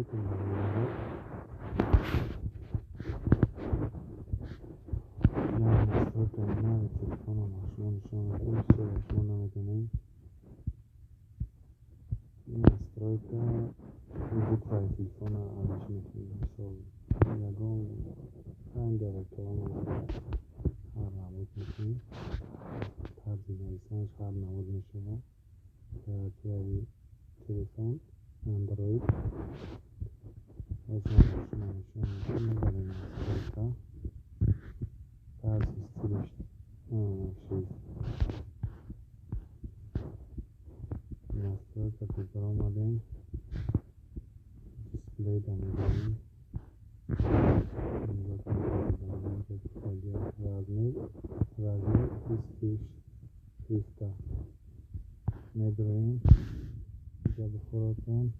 نسترويتون بالمرة يعني نسترويتون هنا بالتليفون ومعشون شلون كل شي شلون نمدني نسترويتون وجدت هاي تليفون على شمتي بسوي يقوم عندي الكلام هذا عبوت مكي تهدي نيسان شهر نعود نشوفه تهدي تليفون اندرويد اسمه شلون نقدر نسترويتها تهدي ستيلش شي نسترويتها تقدرون بعدين display دمدني Razmir istiş Krista Medrein Jabu Khuraton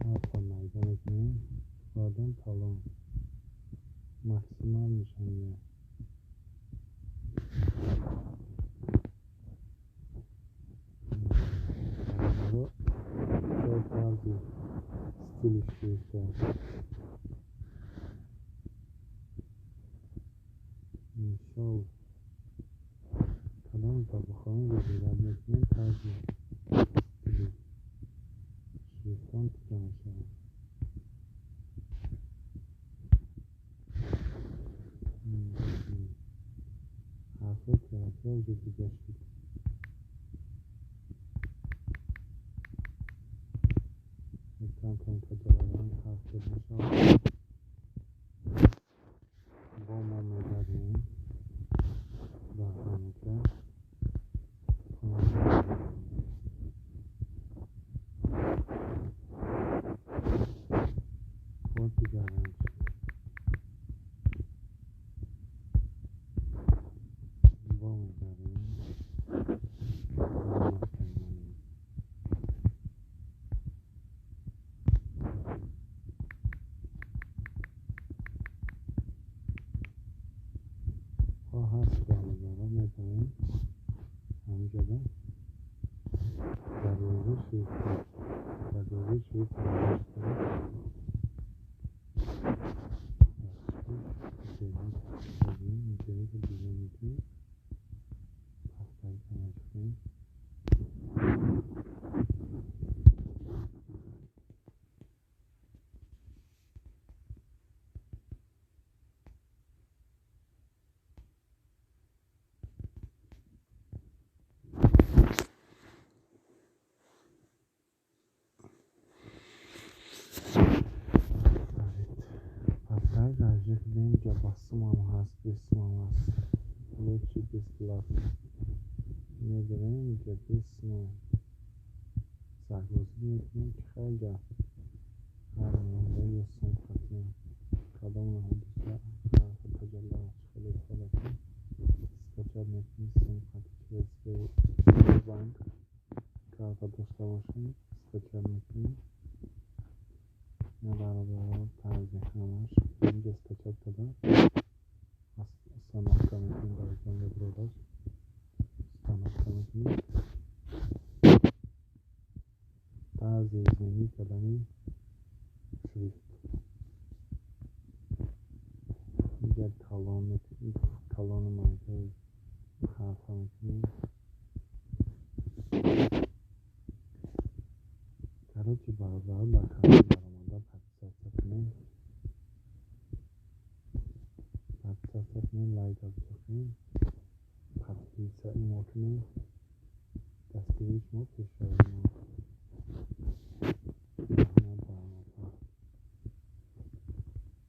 Harfan Naydanetini Vardan Talon Maksimal nişaniye Bunları çok tarzı stil işleyişte Şov Kalan tabakhanı gözülenmesinin tarzı stili şriftan tıkanışı Harfet yaratıyor gözü geçtik Ekran kontrolörlerden harfet nişan Bomba medarinin Rahmanlıkla Portugal'ın Bomba medarinin O hastalığlara medarinin Amcada Daruri şirketi Nitelik düzenlikli Pastayı kanatlayın Pastayı gerçekten basım ama has besim ama Lecce display Medrein بسم سربازی میکنیم که خیلی هر نمونه یا صنفتی کدام حدیث حرف تجلل خیلی خالصی استفاده میکنیم صنفتی که به بند کار داشته باشیم استفاده میکنیم نه برابر ترجیح همش اینجا استفاده داده استانافتا میکنیم برای جنگ بروداش استانافتا میکنیم بعضی زمینی کلمه شریفت اینجا کلان مایده حرف میکنیم کارچی برابر با کارچی برامانده پدسست کنیم لایک از بخیم پدسست این مکنیم